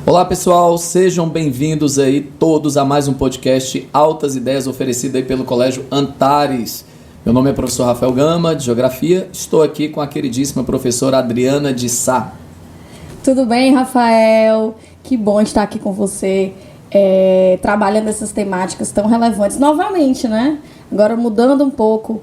Olá pessoal, sejam bem-vindos aí todos a mais um podcast Altas Ideias oferecido aí pelo Colégio Antares. Meu nome é professor Rafael Gama, de Geografia, estou aqui com a queridíssima professora Adriana de Sá. Tudo bem, Rafael? Que bom estar aqui com você, trabalhando essas temáticas tão relevantes novamente, né? Agora mudando um pouco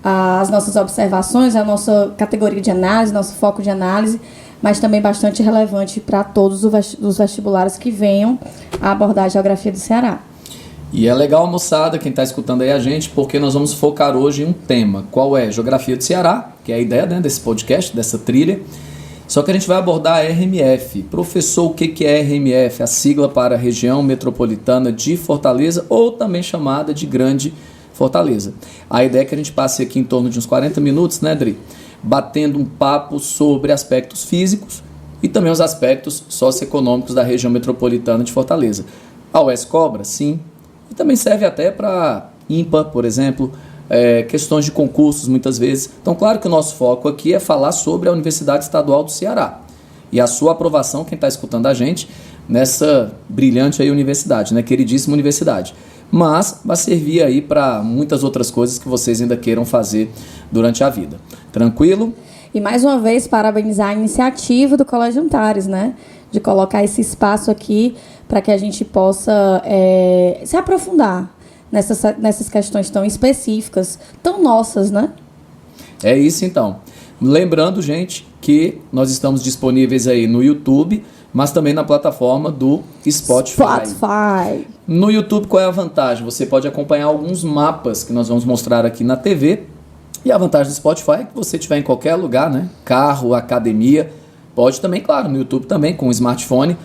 as nossas observações, a nossa categoria de análise, nosso foco de análise, mas também bastante relevante para todos os vestibulares que venham a abordar a geografia do Ceará. E é legal, moçada, quem está escutando aí a gente, porque nós vamos focar hoje em um tema. Qual é? Geografia do Ceará, que é a ideia, né, desse podcast, dessa trilha. Só que a gente vai abordar a RMF. Professor, o que é RMF? A sigla para Região Metropolitana de Fortaleza, ou também chamada de Grande Fortaleza. A ideia é que a gente passe aqui em torno de uns 40 minutos, né, Dri? Batendo um papo sobre aspectos físicos e também os aspectos socioeconômicos da região metropolitana de Fortaleza. A UES cobra, sim, e também serve até para IMPA, por exemplo, questões de concursos muitas vezes. Então, claro que o nosso foco aqui é falar sobre a Universidade Estadual do Ceará e a sua aprovação, quem está escutando a gente, nessa brilhante aí universidade, né, queridíssima universidade. Mas vai servir aí para muitas outras coisas que vocês ainda queiram fazer durante a vida. Tranquilo? E mais uma vez, parabenizar a iniciativa do Colégio Antares, né? De colocar esse espaço aqui para que a gente possa se aprofundar nessas questões tão específicas, tão nossas, né? É isso então. Lembrando, gente, que nós estamos disponíveis aí no YouTube, mas também na plataforma do Spotify. No YouTube, qual é a vantagem? Você pode acompanhar alguns mapas que nós vamos mostrar aqui na TV. E a vantagem do Spotify é que você estiver em qualquer lugar, né? Carro, academia, pode também, claro, no YouTube também, com o smartphone,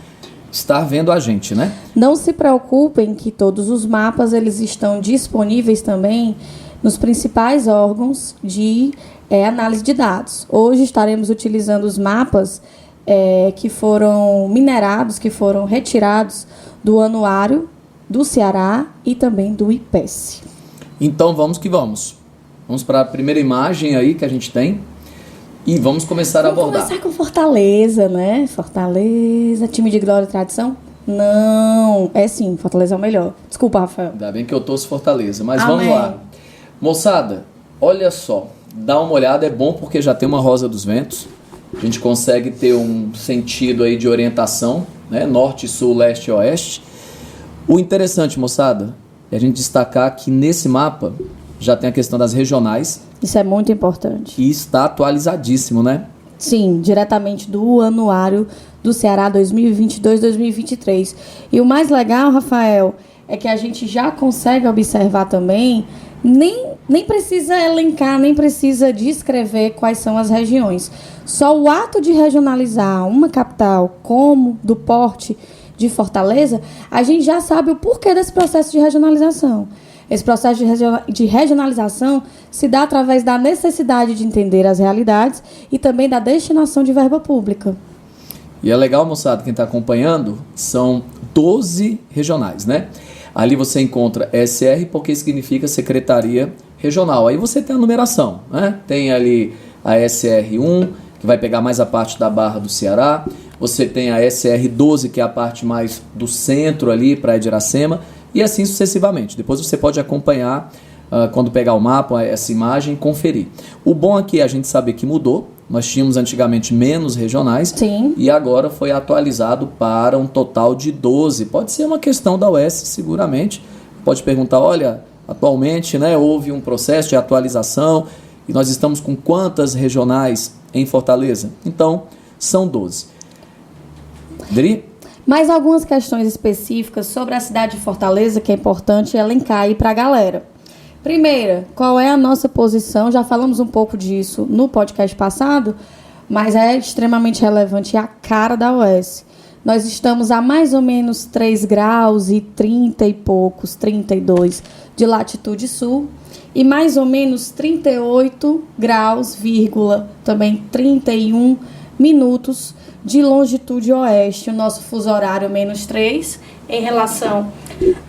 estar vendo a gente, né? Não se preocupem que todos os mapas eles estão disponíveis também nos principais órgãos de análise de dados. Hoje estaremos utilizando os mapas que foram minerados, que foram retirados do Anuário do Ceará e também do IPES. Então vamos que vamos. Vamos para a primeira imagem aí que a gente tem e vamos começar a abordar. Vamos começar com Fortaleza, né? Fortaleza, time de glória e tradição? Não, sim, Fortaleza é o melhor. Desculpa, Rafael. Ainda bem que eu torço Fortaleza, mas Amém. Vamos lá. Moçada, olha só, dá uma olhada, é bom porque já tem uma Rosa dos Ventos. A gente consegue ter um sentido aí de orientação, né? Norte, sul, leste e oeste. O interessante, moçada, é a gente destacar que nesse mapa já tem a questão das regionais. Isso é muito importante. E está atualizadíssimo, né? Sim, diretamente do Anuário do Ceará 2022-2023. E o mais legal, Rafael, é que a gente já consegue observar também, nem precisa elencar, nem precisa descrever quais são as regiões. Só o ato de regionalizar uma capital como do porte de Fortaleza, a gente já sabe o porquê desse processo de regionalização. Esse processo de regionalização se dá através da necessidade de entender as realidades e também da destinação de verba pública. E é legal, moçada, quem está acompanhando, são 12 regionais, né? Ali você encontra SR, porque significa Secretaria Regional. Aí você tem a numeração, né? Tem ali a SR1, que vai pegar mais a parte da Barra do Ceará. Você tem a SR12, que é a parte mais do centro ali, Praia de Iracema. E assim sucessivamente. Depois você pode acompanhar, quando pegar o mapa, essa imagem, conferir. O bom aqui é a gente saber que mudou. Nós tínhamos antigamente menos regionais. Sim. E agora foi atualizado para um total de 12. Pode ser uma questão da UES, seguramente. Pode perguntar, olha, atualmente, né, houve um processo de atualização e nós estamos com quantas regionais em Fortaleza? Então, são 12. Dri? Mais algumas questões específicas sobre a cidade de Fortaleza que é importante elencar aí para a galera. Primeira, qual é a nossa posição? Já falamos um pouco disso no podcast passado, mas é extremamente relevante, é a cara da UES. Nós estamos a mais ou menos 3 graus e 30 e poucos, 32 de latitude sul e mais ou menos 38 graus, também 31 minutos de longitude oeste, o nosso fuso horário -3 em relação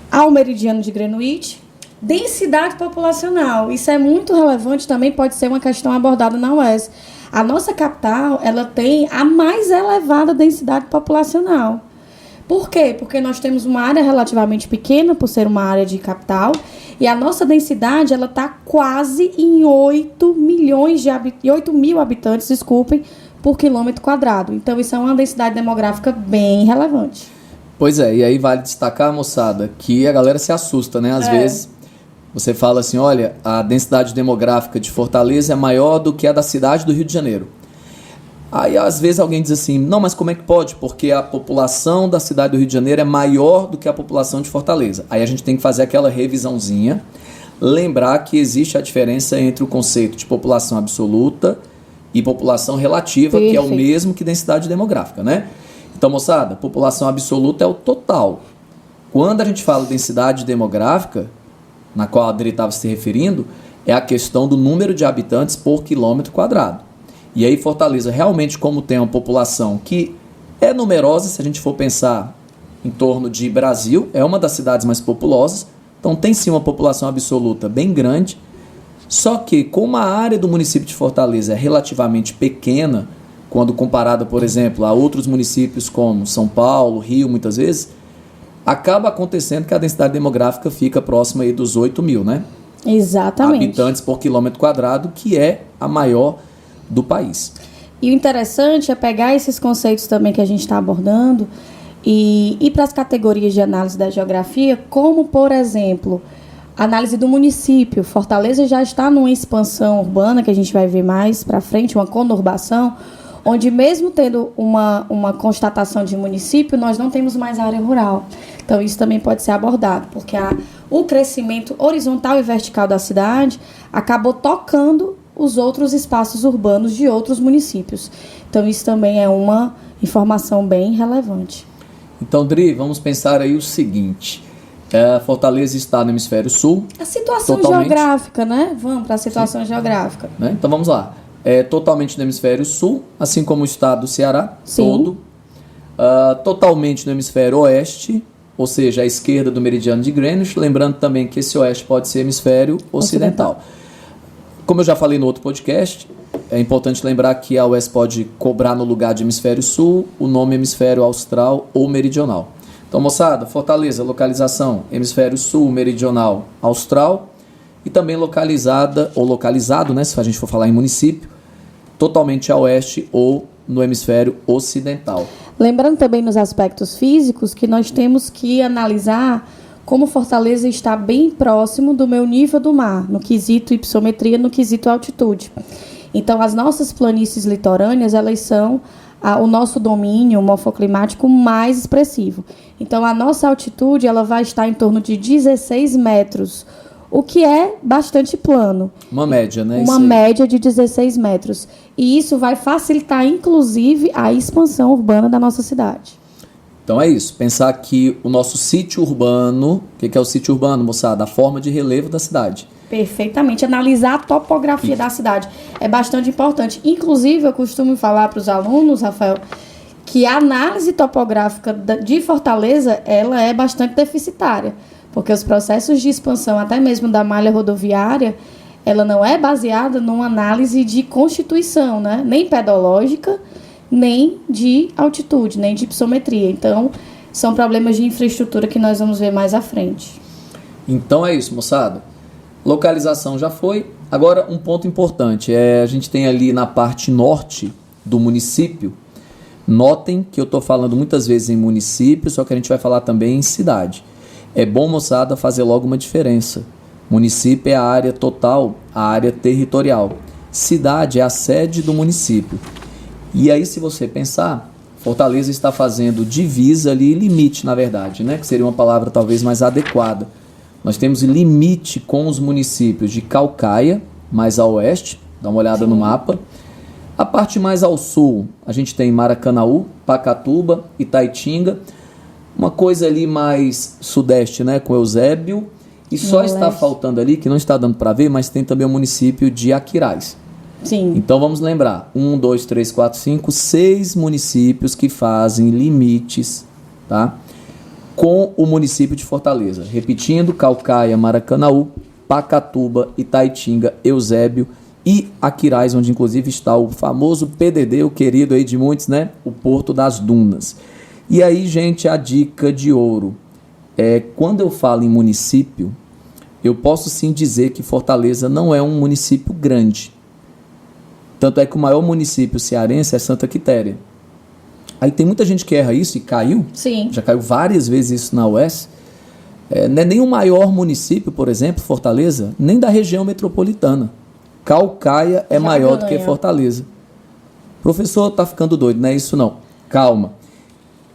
ao meridiano de Greenwich. Densidade populacional, isso é muito relevante, também pode ser uma questão abordada na UES. A nossa capital, ela tem a mais elevada densidade populacional. Por quê? Porque nós temos uma área relativamente pequena, por ser uma área de capital, e a nossa densidade ela está quase em 8 mil habitantes, por quilômetro quadrado. Então, isso é uma densidade demográfica bem relevante. Pois é, e aí vale destacar, moçada, que a galera se assusta, né? Às vezes você fala assim, olha, a densidade demográfica de Fortaleza é maior do que a da cidade do Rio de Janeiro. Aí, às vezes, alguém diz assim, não, mas como é que pode? Porque a população da cidade do Rio de Janeiro é maior do que a população de Fortaleza. Aí a gente tem que fazer aquela revisãozinha, lembrar que existe a diferença entre o conceito de população absoluta e população relativa, que é o mesmo que densidade demográfica, né? Então, moçada, população absoluta é o total. Quando a gente fala densidade demográfica, na qual a Adri estava se referindo, é a questão do número de habitantes por quilômetro quadrado. E aí Fortaleza realmente, como tem uma população que é numerosa, se a gente for pensar em torno de Brasil, é uma das cidades mais populosas, então tem sim uma população absoluta bem grande, só que como a área do município de Fortaleza é relativamente pequena, quando comparada, por exemplo, a outros municípios como São Paulo, Rio, muitas vezes, acaba acontecendo que a densidade demográfica fica próxima aí dos 8 mil, né? Exatamente. Habitantes por quilômetro quadrado, que é a maior do país. E o interessante é pegar esses conceitos também que a gente está abordando e ir para as categorias de análise da geografia, como, por exemplo, análise do município. Fortaleza já está numa expansão urbana, que a gente vai ver mais para frente, uma conurbação, onde mesmo tendo uma constatação de município, nós não temos mais área rural. Então, isso também pode ser abordado, porque o crescimento horizontal e vertical da cidade acabou tocando os outros espaços urbanos de outros municípios. Então, isso também é uma informação bem relevante. Então, Dri, vamos pensar aí o seguinte. Fortaleza está no hemisfério sul. A situação geográfica, né? Vamos para a situação geográfica. Né? Então, vamos lá. É totalmente no hemisfério sul, assim como o estado do Ceará todo. Totalmente no hemisfério oeste, ou seja, à esquerda do meridiano de Greenwich. Lembrando também que esse oeste pode ser hemisfério ocidental. Como eu já falei no outro podcast, é importante lembrar que a UES pode cobrar no lugar de hemisfério sul o nome hemisfério austral ou meridional. Então, moçada, Fortaleza, localização hemisfério sul, meridional, austral, e também localizada, ou localizado, né, se a gente for falar em município, totalmente a oeste ou no hemisfério ocidental. Lembrando também nos aspectos físicos que nós temos que analisar como Fortaleza está bem próximo do meu nível do mar, no quesito hipsometria, no quesito altitude. Então, as nossas planícies litorâneas, elas são o nosso domínio morfoclimático mais expressivo. Então, a nossa altitude ela vai estar em torno de 16 metros, o que é bastante plano. Uma média, né? Uma média de 16 metros. E isso vai facilitar, inclusive, a expansão urbana da nossa cidade. Então é isso, pensar que o nosso sítio urbano, o que é o sítio urbano, moçada? A forma de relevo da cidade. Perfeitamente, analisar a topografia da cidade é bastante importante. Inclusive, eu costumo falar para os alunos, Rafael, que a análise topográfica de Fortaleza, ela é bastante deficitária, porque os processos de expansão, até mesmo da malha rodoviária, ela não é baseada numa análise de constituição, né? Nem pedológica, nem de altitude, nem de hipsometria. Então, são problemas de infraestrutura que nós vamos ver mais à frente. Então é isso, moçada. Localização já foi. Agora, um ponto importante. A gente tem ali na parte norte do município. Notem que eu estou falando muitas vezes em município, só que a gente vai falar também em cidade. É bom, moçada, fazer logo uma diferença. Município é a área total, a área territorial. Cidade é a sede do município. E aí, se você pensar, Fortaleza está fazendo divisa ali, limite, na verdade, né? Que seria uma palavra talvez mais adequada. Nós temos limite com os municípios de Caucaia, mais a oeste, dá uma olhada no mapa. A parte mais ao sul, a gente tem Maracanaú, Pacatuba, Itaitinga. Uma coisa ali mais sudeste, né? Com Eusébio. E só está faltando ali, que não está dando para ver, mas tem também o município de Aquiraz. Sim. Então vamos lembrar, 1, 2, 3, 4, 5, 6 municípios que fazem limites, tá, com o município de Fortaleza. Repetindo, Caucaia, Maracanaú, Pacatuba, Itaitinga, Eusébio e Aquiraz, onde inclusive está o famoso PDD, o querido aí de muitos, né, o Porto das Dunas. E aí, gente, a dica de ouro. Quando eu falo em município, eu posso sim dizer que Fortaleza não é um município grande. Tanto é que o maior município cearense é Santa Quitéria. Aí tem muita gente que erra isso e caiu. Sim. Já caiu várias vezes isso na UES. Não é nem o maior município, por exemplo, Fortaleza, nem da região metropolitana. Calcaia é maior do que Fortaleza. Professor, tá ficando doido, não é isso não. Calma.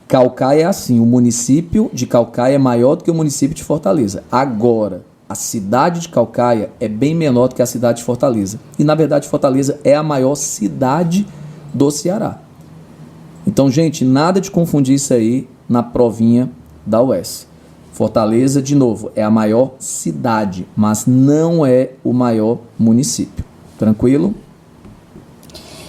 Calcaia é assim, o município de Calcaia é maior do que o município de Fortaleza. Agora, a cidade de Calcaia é bem menor do que a cidade de Fortaleza. E, na verdade, Fortaleza é a maior cidade do Ceará. Então, gente, nada de confundir isso aí na provinha da UES. Fortaleza, de novo, é a maior cidade, mas não é o maior município. Tranquilo?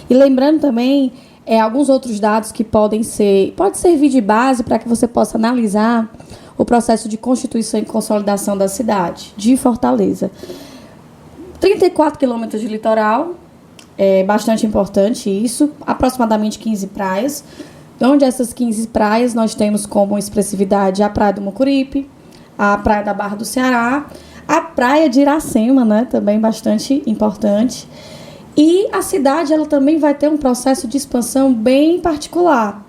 E lembrando também alguns outros dados que pode servir de base para que você possa analisar o processo de constituição e consolidação da cidade de Fortaleza. 34 quilômetros de litoral, é bastante importante isso, aproximadamente 15 praias, onde essas 15 praias nós temos como expressividade a Praia do Mucuripe, a Praia da Barra do Ceará, a Praia de Iracema, né, também bastante importante. E a cidade ela também vai ter um processo de expansão bem particular,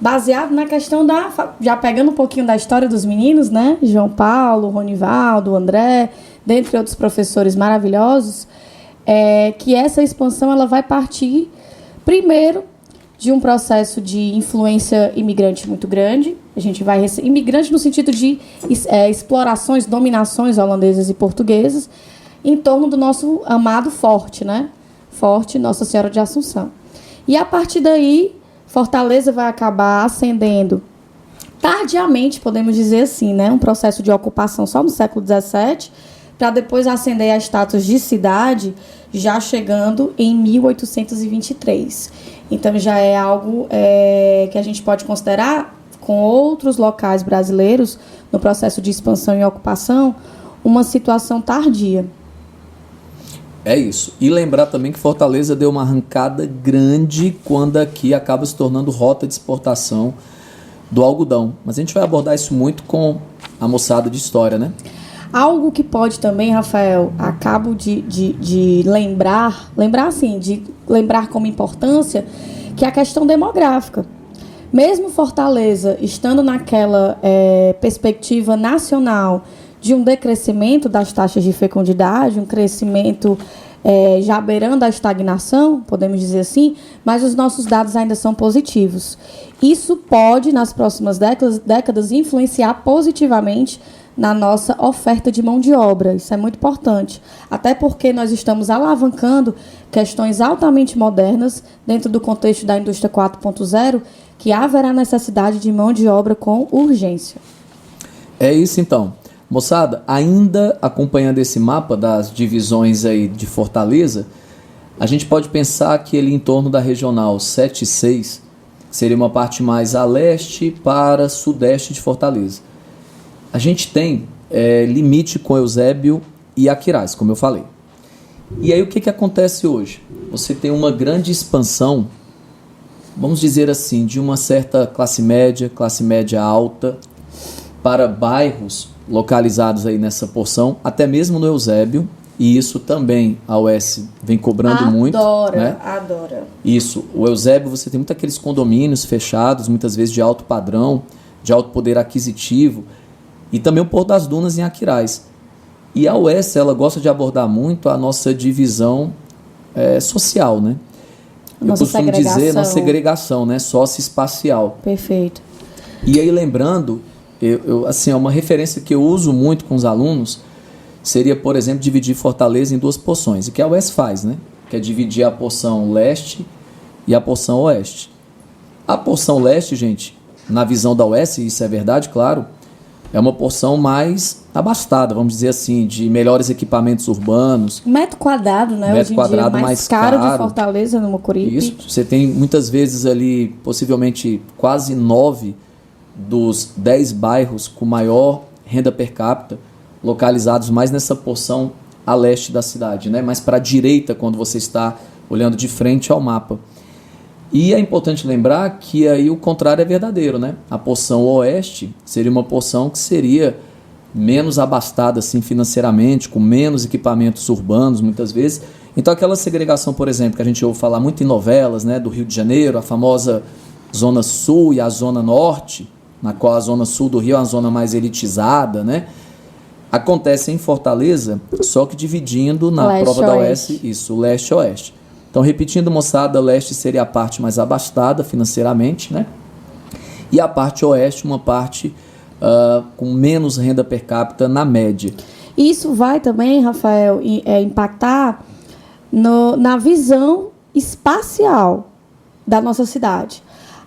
baseado na questão já pegando um pouquinho da história dos meninos, né? João Paulo, Ronivaldo, André, dentre outros professores maravilhosos, que essa expansão ela vai partir, primeiro, de um processo de influência imigrante muito grande. A gente vai imigrante no sentido de explorações, dominações holandesas e portuguesas, em torno do nosso amado forte, né? Forte Nossa Senhora de Assunção. E a partir daí, Fortaleza vai acabar ascendendo tardiamente, podemos dizer assim, né? Um processo de ocupação só no século XVII, para depois ascender a status de cidade, já chegando em 1823. Então já é algo que a gente pode considerar, com outros locais brasileiros, no processo de expansão e ocupação, uma situação tardia. É isso. E lembrar também que Fortaleza deu uma arrancada grande quando aqui acaba se tornando rota de exportação do algodão. Mas a gente vai abordar isso muito com a moçada de história, né? Algo que pode também, Rafael, acabo de lembrar como importância, que é a questão demográfica. Mesmo Fortaleza estando naquela perspectiva nacional de um decrescimento das taxas de fecundidade, um crescimento já beirando a estagnação, podemos dizer assim, mas os nossos dados ainda são positivos. Isso pode, nas próximas décadas, influenciar positivamente na nossa oferta de mão de obra. Isso é muito importante, até porque nós estamos alavancando questões altamente modernas dentro do contexto da indústria 4.0, que haverá necessidade de mão de obra com urgência. É isso então. Moçada, ainda acompanhando esse mapa das divisões aí de Fortaleza, a gente pode pensar que ele em torno da regional 7 e 6 seria uma parte mais a leste para sudeste de Fortaleza. A gente tem limite com Eusébio e Aquiraz, como eu falei. E aí o que acontece hoje? Você tem uma grande expansão, vamos dizer assim, de uma certa classe média alta, para bairros localizados aí nessa porção, até mesmo no Eusébio, e isso também a UES vem cobrando muito. Adora. Isso, o Eusébio você tem muito aqueles condomínios fechados, muitas vezes de alto padrão, de alto poder aquisitivo, e também o Porto das Dunas em Aquiraz. E a UES, ela gosta de abordar muito a nossa divisão social, né? Nossa eu costumo dizer nossa segregação, né? Socioespacial. Perfeito. E aí lembrando, assim, uma referência que eu uso muito com os alunos seria, por exemplo, dividir Fortaleza em duas porções, e que a UES faz, né? Que é dividir a porção leste e a porção oeste. A porção leste, gente, na visão da UES, e isso é verdade, claro, é uma porção mais abastada, vamos dizer assim, de melhores equipamentos urbanos. Metro quadrado, né? Metro quadrado mais caro de Fortaleza, no Mucuripe. Isso, você tem muitas vezes ali, possivelmente quase 9 dos 10 bairros com maior renda per capita, localizados mais nessa porção a leste da cidade, né? Mais para a direita, quando você está olhando de frente ao mapa. E é importante lembrar que aí o contrário é verdadeiro, né? A porção oeste seria uma porção que seria menos abastada assim, financeiramente, com menos equipamentos urbanos, muitas vezes. Então aquela segregação, por exemplo, que a gente ouve falar muito em novelas, né, do Rio de Janeiro, a famosa Zona Sul e a Zona Norte, na qual a Zona Sul do Rio é uma zona mais elitizada, né? Acontece em Fortaleza, só que dividindo na Leste, prova da oeste. Oeste, isso, leste e oeste. Então, repetindo, moçada, leste seria a parte mais abastada financeiramente, né? E a parte oeste, uma parte com menos renda per capita na média. Isso vai também, Rafael, impactar na visão espacial da nossa cidade.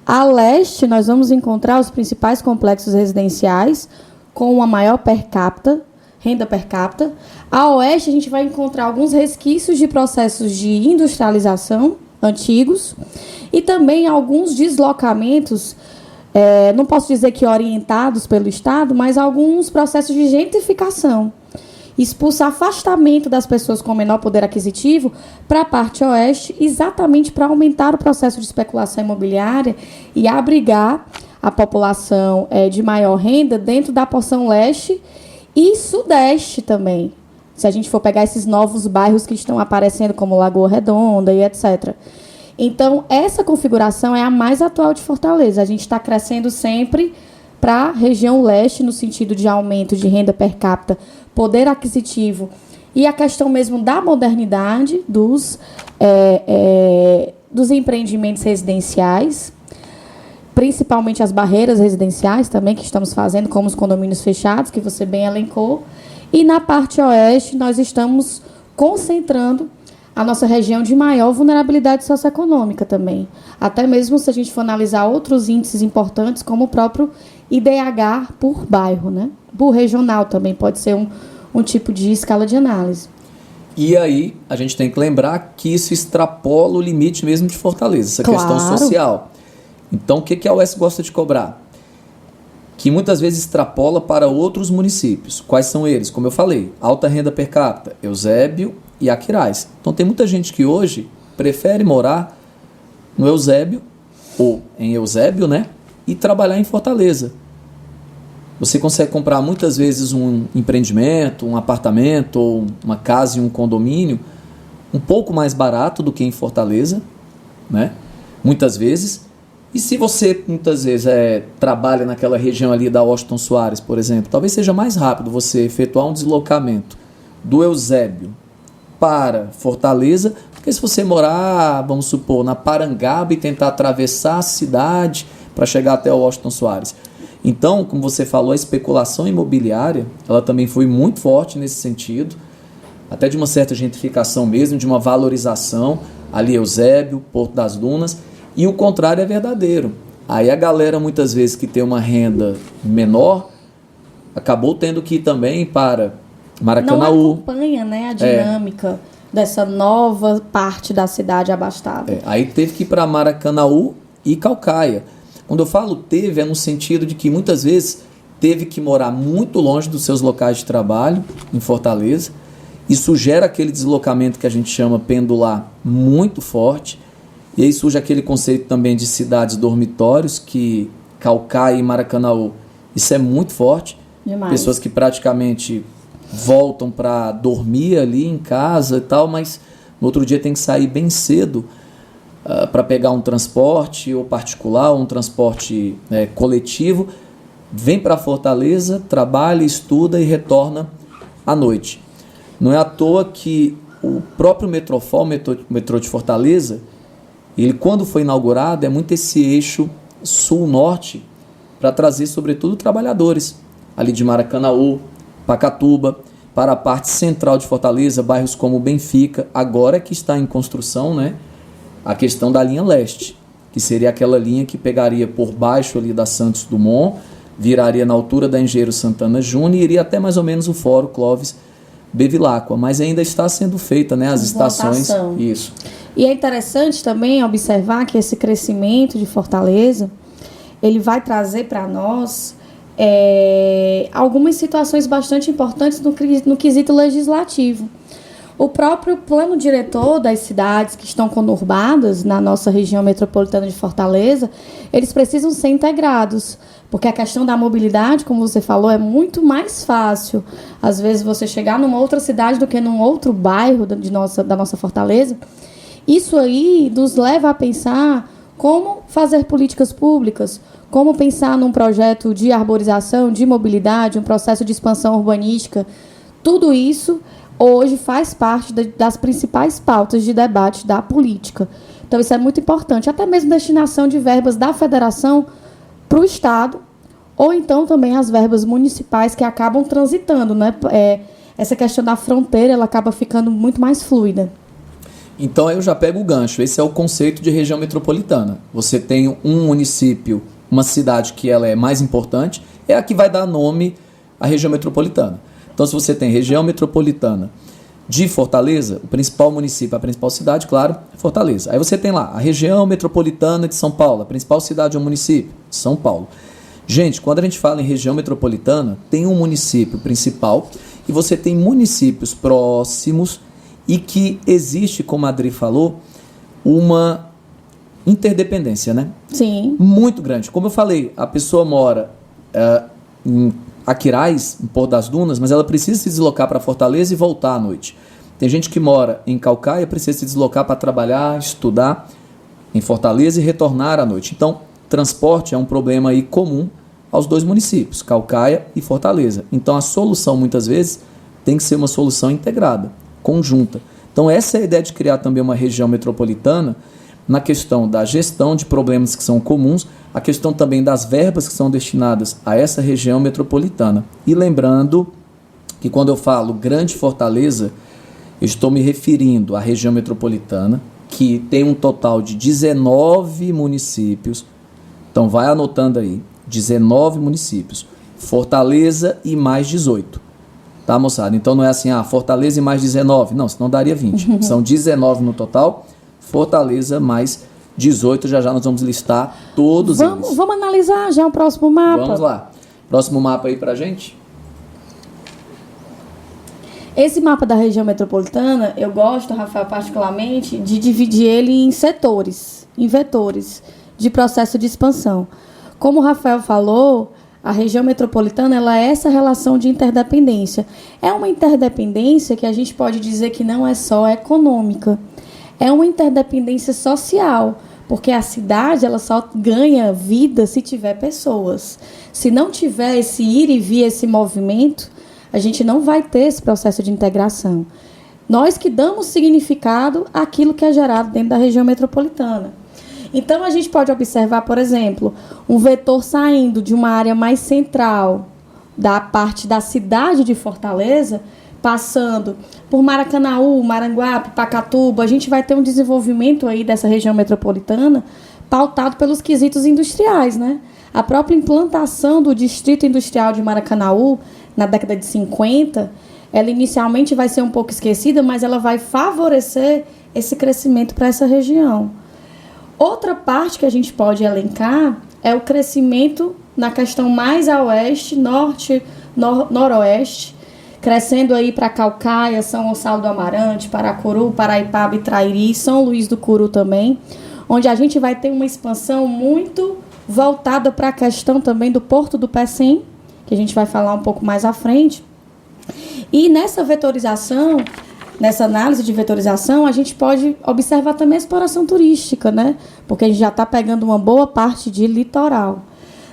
A leste, nós vamos encontrar os principais complexos residenciais com uma maior renda per capita. A oeste, a gente vai encontrar alguns resquícios de processos de industrialização antigos e também alguns deslocamentos, não posso dizer que orientados pelo Estado, mas alguns processos de gentrificação. Expulsar afastamento das pessoas com menor poder aquisitivo para a parte oeste, exatamente para aumentar o processo de especulação imobiliária e abrigar a população de maior renda dentro da porção leste e sudeste também. Se a gente for pegar esses novos bairros que estão aparecendo, como Lagoa Redonda e etc. Então, essa configuração é a mais atual de Fortaleza. A gente está crescendo sempre para a região leste, no sentido de aumento de renda per capita, poder aquisitivo e a questão mesmo da modernidade dos empreendimentos residenciais, principalmente as barreiras residenciais também que estamos fazendo, como os condomínios fechados, que você bem elencou. E na parte oeste, nós estamos concentrando a nossa região de maior vulnerabilidade socioeconômica também. Até mesmo se a gente for analisar outros índices importantes, como o próprio IDH por bairro, né? Por regional também pode ser um tipo de escala de análise. E aí, a gente tem que lembrar que isso extrapola o limite mesmo de Fortaleza, essa questão social. Então, o que a UES gosta de cobrar? Que muitas vezes extrapola para outros municípios. Quais são eles? Como eu falei, alta renda per capita, Eusébio e Aquiraz. Então, tem muita gente que hoje prefere morar no Eusébio, ou em Eusébio, né? E trabalhar em Fortaleza. Você consegue comprar muitas vezes um empreendimento, um apartamento, ou uma casa e um condomínio um pouco mais barato do que em Fortaleza, né? Muitas vezes. E se você, muitas vezes, trabalha naquela região ali da Washington Soares, por exemplo, talvez seja mais rápido você efetuar um deslocamento do Eusébio para Fortaleza, porque se você morar, vamos supor, na Parangaba e tentar atravessar a cidade para chegar até o Washington Soares. Então, como você falou, a especulação imobiliária, ela também foi muito forte nesse sentido, até de uma certa gentrificação mesmo, de uma valorização, ali Eusébio, Porto das Dunas, e o contrário é verdadeiro. Aí a galera, muitas vezes, que tem uma renda menor, acabou tendo que ir também para Maracanaú. Não acompanha, né, a dinâmica dessa nova parte da cidade abastada. Aí teve que ir para Maracanaú e Caucaia. Quando eu falo teve, é no sentido de que muitas vezes teve que morar muito longe dos seus locais de trabalho, em Fortaleza. Isso gera aquele deslocamento que a gente chama pendular muito forte. E aí surge aquele conceito também de cidades dormitórios, que Caucaia e Maracanaú, isso é muito forte. Demais. Pessoas que praticamente voltam para dormir ali em casa e tal, mas no outro dia tem que sair bem cedo para pegar um transporte ou particular, ou um transporte coletivo, vem para Fortaleza, trabalha, estuda e retorna à noite. Não é à toa que o próprio Metrofol, o metrô de Fortaleza, ele, quando foi inaugurado, é muito esse eixo sul-norte para trazer, sobretudo, trabalhadores ali de Maracanaú, Pacatuba, para a parte central de Fortaleza, bairros como Benfica, agora que está em construção, né, a questão da linha leste, que seria aquela linha que pegaria por baixo ali da Santos Dumont, viraria na altura da Engenheiro Santana Júnior e iria até mais ou menos o Fórum Clóvis Bevilacqua, mas ainda está sendo feita, né, as estações. Isso. E é interessante também observar que esse crescimento de Fortaleza, ele vai trazer para nós algumas situações bastante importantes no quesito legislativo. O próprio plano diretor das cidades que estão conurbadas na nossa região metropolitana de Fortaleza, eles precisam ser integrados, porque a questão da mobilidade, como você falou, é muito mais fácil, às vezes, você chegar numa outra cidade do que num outro bairro da nossa Fortaleza. Isso aí nos leva a pensar como fazer políticas públicas, como pensar num projeto de arborização, de mobilidade, um processo de expansão urbanística. Tudo isso hoje faz parte das principais pautas de debate da política. Então, isso é muito importante. Até mesmo destinação de verbas da federação para o Estado, ou então também as verbas municipais que acabam transitando, né? Essa questão da fronteira, ela acaba ficando muito mais fluida. Então, eu já pego o gancho. Esse é o conceito de região metropolitana. Você tem um município, uma cidade que ela é mais importante, é a que vai dar nome à região metropolitana. Então, se você tem região metropolitana de Fortaleza, o principal município, a principal cidade, claro, é Fortaleza. Aí você tem lá a região metropolitana de São Paulo, a principal cidade é um município, São Paulo. Gente, quando a gente fala em região metropolitana, tem um município principal e você tem municípios próximos e que existe, como a Adri falou, uma interdependência, né? Sim. Muito grande. Como eu falei, a pessoa mora em Aquiraz, em Porto das Dunas, mas ela precisa se deslocar para Fortaleza e voltar à noite. Tem gente que mora em Caucaia, precisa se deslocar para trabalhar, estudar em Fortaleza e retornar à noite. Então, transporte é um problema aí comum aos dois municípios, Caucaia e Fortaleza. Então, a solução, muitas vezes, tem que ser uma solução integrada, conjunta. Então, essa é a ideia de criar também uma região metropolitana na questão da gestão de problemas que são comuns, a questão também das verbas que são destinadas a essa região metropolitana. E lembrando que quando eu falo Grande Fortaleza, eu estou me referindo à região metropolitana, que tem um total de 19 municípios. Então vai anotando aí, 19 municípios. Fortaleza e mais 18. Tá, moçada? Então não é assim, Fortaleza e mais 19. Não, senão daria 20. São 19 no total. Fortaleza mais 18, já nós vamos listar todos eles. Vamos analisar já o próximo mapa. Vamos lá. Próximo mapa aí pra gente. Esse mapa da região metropolitana, eu gosto, Rafael, particularmente, de dividir ele em setores, em vetores de processo de expansão. Como o Rafael falou, a região metropolitana ela é essa relação de interdependência. É uma interdependência que a gente pode dizer que não é só econômica. É uma interdependência social, porque a cidade ela só ganha vida se tiver pessoas. Se não tiver esse ir e vir, esse movimento, a gente não vai ter esse processo de integração. Nós que damos significado àquilo que é gerado dentro da região metropolitana. Então, a gente pode observar, por exemplo, um vetor saindo de uma área mais central da parte da cidade de Fortaleza, passando por Maracanaú, Maranguape, Pacatuba, a gente vai ter um desenvolvimento aí dessa região metropolitana pautado pelos quesitos industriais, né? A própria implantação do Distrito Industrial de Maracanaú, na década de 50, ela inicialmente vai ser um pouco esquecida, mas ela vai favorecer esse crescimento para essa região. Outra parte que a gente pode elencar é o crescimento na questão mais a oeste, norte, noroeste, crescendo aí para Caucaia, São Gonçalo do Amarante, Paracuru, Paraipaba e Trairi, São Luís do Curu também, onde a gente vai ter uma expansão muito voltada para a questão também do Porto do Pecém, que a gente vai falar um pouco mais à frente. E nessa vetorização, nessa análise de vetorização, a gente pode observar também a exploração turística, né? Porque a gente já está pegando uma boa parte de litoral.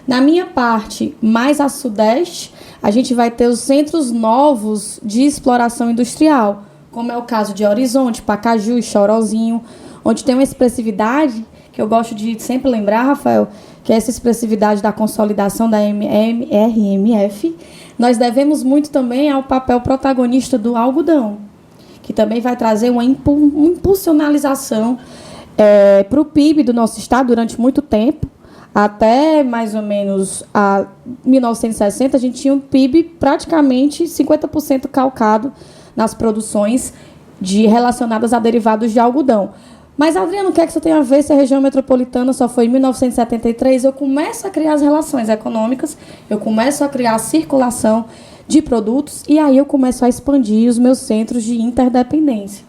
Na minha parte, mais a sudeste, a gente vai ter os centros novos de exploração industrial, como é o caso de Horizonte, Pacaju e Chorozinho, onde tem uma expressividade que eu gosto de sempre lembrar, Rafael, que é essa expressividade da consolidação da RMF. Nós devemos muito também ao papel protagonista do algodão, que também vai trazer uma impulsionalização para o PIB do nosso estado durante muito tempo. Até mais ou menos a 1960, a gente tinha um PIB praticamente 50% calcado nas produções relacionadas a derivados de algodão. Mas, Adriano, o que é que isso tem a ver se a região metropolitana só foi em 1973? Eu começo a criar as relações econômicas, eu começo a criar a circulação de produtos, e aí eu começo a expandir os meus centros de interdependência.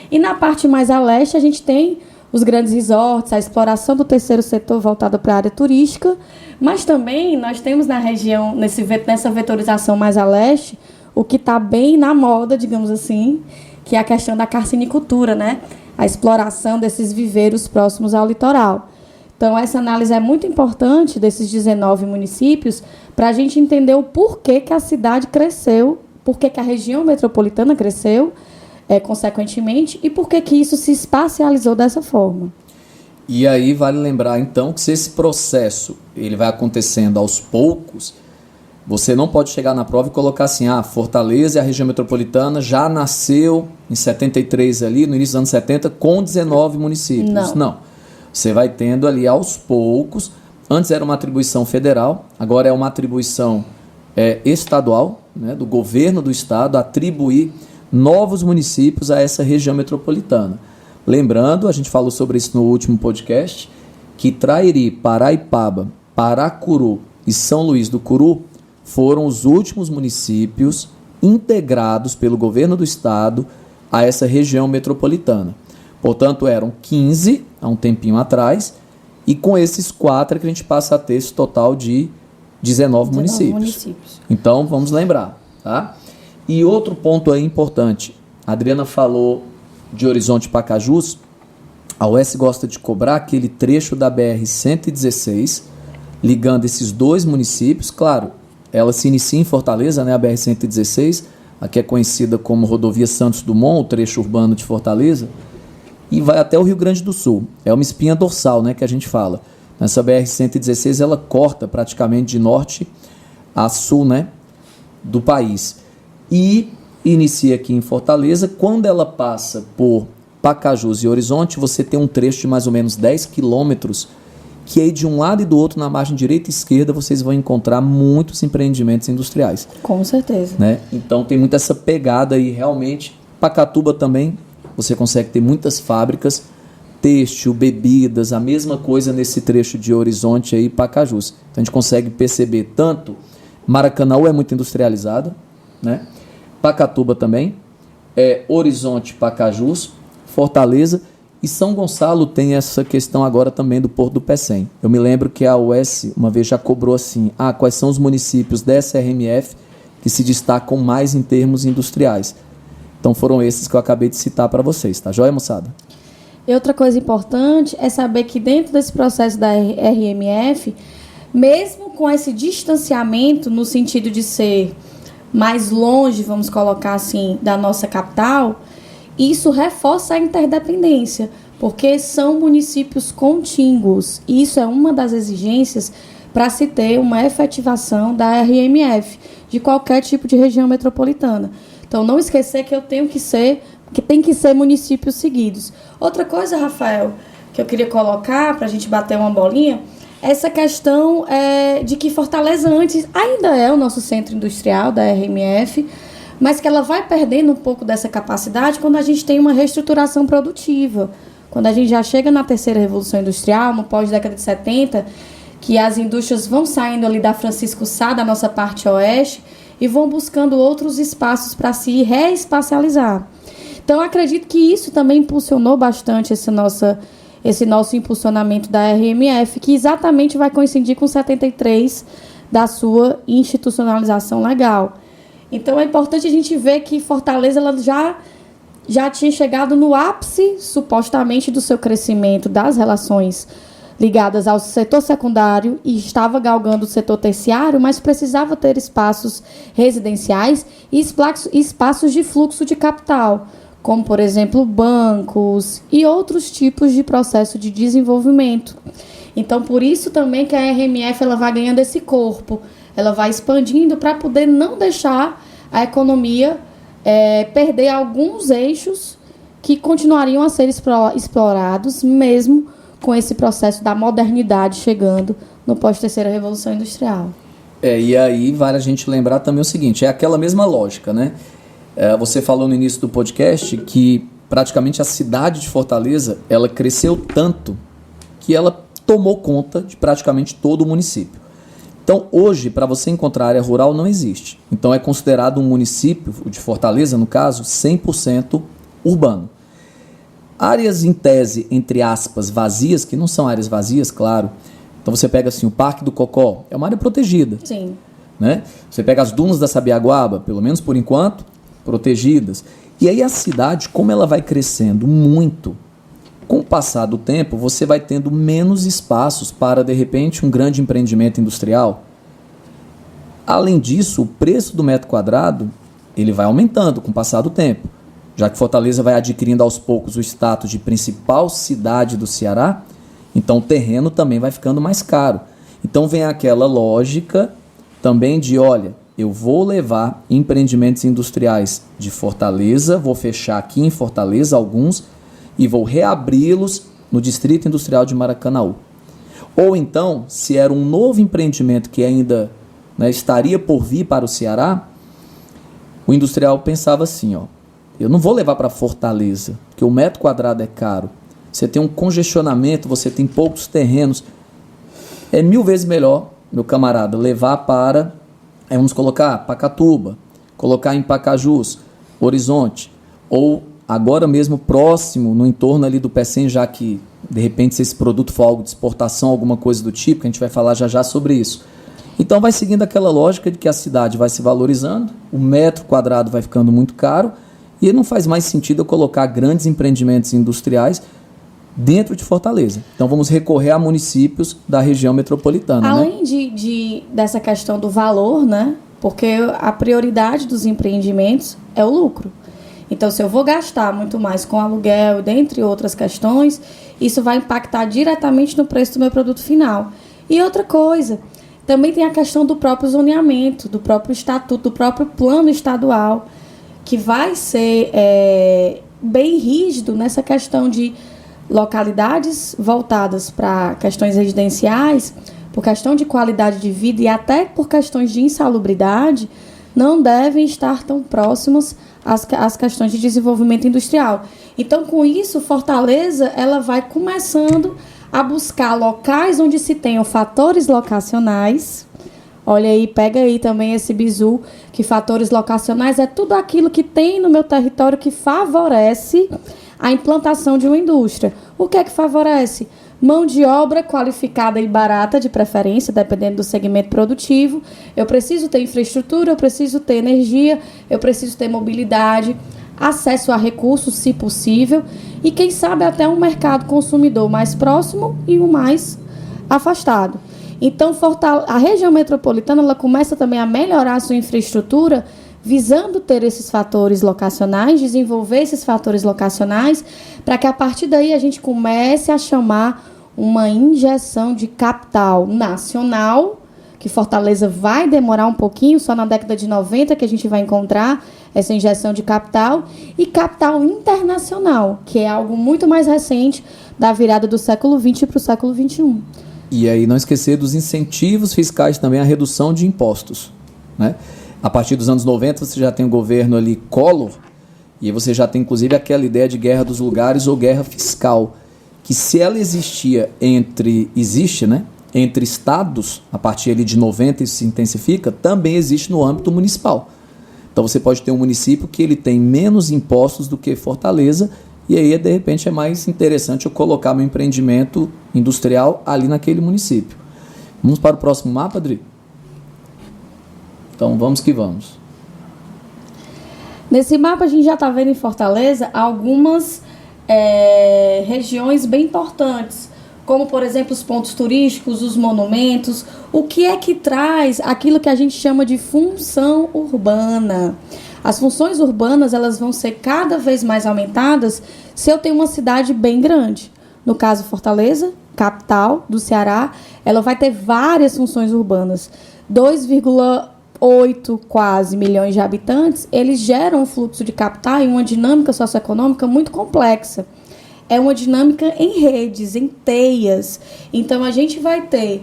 E na parte mais a leste, a gente tem os grandes resorts, a exploração do terceiro setor voltado para a área turística, mas também nós temos na região, nessa vetorização mais a leste, o que está bem na moda, digamos assim, que é a questão da carcinicultura, né? A exploração desses viveiros próximos ao litoral. Então, essa análise é muito importante desses 19 municípios para a gente entender o porquê que a cidade cresceu, porquê que a região metropolitana cresceu, consequentemente, e porquê que isso se espacializou dessa forma. E aí vale lembrar, então, que se esse processo ele vai acontecendo aos poucos, você não pode chegar na prova e colocar assim, Fortaleza e a região metropolitana já nasceu em 73 ali, no início dos anos 70, com 19 municípios. Não. Você vai tendo ali aos poucos. Antes era uma atribuição federal, agora é uma atribuição estadual, né, do governo do estado, atribuir novos municípios a essa região metropolitana. Lembrando, a gente falou sobre isso no último podcast, que Trairi, Paraipaba, Paracuru e São Luís do Curu foram os últimos municípios integrados pelo governo do estado a essa região metropolitana. Portanto, eram 15 há um tempinho atrás, e com esses 4 é que a gente passa a ter esse total de 19 municípios. Então, vamos lembrar, tá? E outro ponto aí importante, a Adriana falou de Horizonte Pacajus, a UES gosta de cobrar aquele trecho da BR-116, ligando esses 2 municípios. Claro, ela se inicia em Fortaleza, né, a BR-116, a que é conhecida como Rodovia Santos Dumont, o trecho urbano de Fortaleza, e vai até o Rio Grande do Sul. É uma espinha dorsal, né, que a gente fala. Nessa BR-116 ela corta praticamente de norte a sul, né, do país. E inicia aqui em Fortaleza. Quando ela passa por Pacajus e Horizonte, você tem um trecho de mais ou menos 10 quilômetros, que aí de um lado e do outro, na margem direita e esquerda, vocês vão encontrar muitos empreendimentos industriais. Com certeza. Né? Então tem muito essa pegada aí, realmente. Pacatuba também, você consegue ter muitas fábricas, têxtil, bebidas, a mesma coisa nesse trecho de Horizonte aí, Pacajus. Então a gente consegue perceber tanto, Maracanaú é muito industrializado, né? Pacatuba também, Horizonte, Pacajus, Fortaleza, e São Gonçalo tem essa questão agora também do Porto do Pecém. Eu me lembro que a UES uma vez já cobrou assim, quais são os municípios dessa RMF que se destacam mais em termos industriais. Então foram esses que eu acabei de citar para vocês, tá joia, moçada? E outra coisa importante é saber que dentro desse processo da RMF, mesmo com esse distanciamento no sentido de ser mais longe, vamos colocar assim, da nossa capital, isso reforça a interdependência, porque são municípios contíguos. E isso é uma das exigências para se ter uma efetivação da RMF, de qualquer tipo de região metropolitana. Então, não esquecer que tem que ser municípios seguidos. Outra coisa, Rafael, que eu queria colocar para a gente bater uma bolinha, essa questão de que Fortaleza antes ainda é o nosso centro industrial da RMF, mas que ela vai perdendo um pouco dessa capacidade quando a gente tem uma reestruturação produtiva. Quando a gente já chega na terceira revolução industrial, no pós-década de 70, que as indústrias vão saindo ali da Francisco Sá, da nossa parte oeste, e vão buscando outros espaços para se reespacializar. Então, acredito que isso também impulsionou bastante esse nosso impulsionamento da RMF, que exatamente vai coincidir com 73 da sua institucionalização legal. Então, é importante a gente ver que Fortaleza ela já tinha chegado no ápice, supostamente, do seu crescimento, das relações ligadas ao setor secundário e estava galgando o setor terciário, mas precisava ter espaços residenciais e espaços de fluxo de capital, como, por exemplo, bancos e outros tipos de processo de desenvolvimento. Então, por isso também que a RMF ela vai ganhando esse corpo, ela vai expandindo para poder não deixar a economia perder alguns eixos que continuariam a ser explorados, mesmo com esse processo da modernidade chegando no pós-terceira revolução industrial. E aí vale a gente lembrar também o seguinte, é aquela mesma lógica, né? Você falou no início do podcast que praticamente a cidade de Fortaleza, ela cresceu tanto que ela tomou conta de praticamente todo o município. Então, hoje, para você encontrar área rural, não existe. Então, é considerado um município, de Fortaleza, no caso, 100% urbano. Áreas, em tese, entre aspas, vazias, que não são áreas vazias, claro. Então, você pega assim, o Parque do Cocó, é uma área protegida. Sim. Né? Você pega as dunas da Sabiaguaba, pelo menos por enquanto, protegidas. E aí a cidade, como ela vai crescendo muito, com o passar do tempo, você vai tendo menos espaços para, de repente, um grande empreendimento industrial. Além disso, o preço do metro quadrado ele vai aumentando com o passar do tempo, já que Fortaleza vai adquirindo aos poucos o status de principal cidade do Ceará, então o terreno também vai ficando mais caro. Então vem aquela lógica também de, olha, eu vou levar empreendimentos industriais de Fortaleza, vou fechar aqui em Fortaleza alguns, e vou reabri-los no Distrito Industrial de Maracanaú. Ou então, se era um novo empreendimento que ainda estaria por vir para o Ceará, o industrial pensava assim, eu não vou levar para Fortaleza, porque o metro quadrado é caro, você tem um congestionamento, você tem poucos terrenos, é 1000 vezes melhor, meu camarada, levar para, vamos colocar Pacatuba, colocar em Pacajus, Horizonte, ou agora mesmo próximo, no entorno ali do Pecém, já que, de repente, se esse produto for algo de exportação, alguma coisa do tipo, que a gente vai falar já sobre isso. Então, vai seguindo aquela lógica de que a cidade vai se valorizando, o metro quadrado vai ficando muito caro, e não faz mais sentido eu colocar grandes empreendimentos industriais dentro de Fortaleza. Então, vamos recorrer a municípios da região metropolitana. Além dessa questão do valor, né? Porque a prioridade dos empreendimentos é o lucro. Então, se eu vou gastar muito mais com aluguel, dentre outras questões, isso vai impactar diretamente no preço do meu produto final. E outra coisa, também tem a questão do próprio zoneamento, do próprio estatuto, do próprio plano estadual, que vai ser bem rígido nessa questão de localidades voltadas para questões residenciais, por questão de qualidade de vida e até por questões de insalubridade, não devem estar tão próximas às questões de desenvolvimento industrial. Então, com isso, Fortaleza ela vai começando a buscar locais onde se tenham fatores locacionais. Olha aí, pega aí também esse bizu, que fatores locacionais é tudo aquilo que tem no meu território que favorece a implantação de uma indústria. O que é que favorece? Mão de obra qualificada e barata, de preferência, dependendo do segmento produtivo. Eu preciso ter infraestrutura, eu preciso ter energia, eu preciso ter mobilidade, acesso a recursos, se possível, e quem sabe até um mercado consumidor mais próximo e o mais afastado. Então, a região metropolitana ela começa também a melhorar a sua infraestrutura, visando ter esses fatores locacionais, desenvolver esses fatores locacionais, para que a partir daí a gente comece a chamar uma injeção de capital nacional, que Fortaleza vai demorar um pouquinho, só na década de 90 que a gente vai encontrar essa injeção de capital, e capital internacional, que é algo muito mais recente da virada do século XX para o século XXI. E aí não esquecer dos incentivos fiscais também, a redução de impostos, né? A partir dos anos 90 você já tem o governo ali Collor, e aí você já tem inclusive aquela ideia de guerra dos lugares ou guerra fiscal, que se ela existe, né? Entre estados, a partir ali de 90 isso se intensifica, também existe no âmbito municipal. Então você pode ter um município que ele tem menos impostos do que Fortaleza, e aí de repente é mais interessante eu colocar meu empreendimento industrial ali naquele município. Vamos para o próximo mapa, Adri? Então vamos que vamos. Nesse mapa a gente já está vendo em Fortaleza algumas regiões bem importantes, como por exemplo os pontos turísticos, os monumentos. O que é que traz aquilo que a gente chama de função urbana? As funções urbanas elas vão ser cada vez mais aumentadas se eu tenho uma cidade bem grande. No caso Fortaleza, capital do Ceará, ela vai ter várias funções urbanas. 2,8 quase milhões de habitantes, eles geram um fluxo de capital e uma dinâmica socioeconômica muito complexa. É uma dinâmica em redes, em teias. Então, a gente vai ter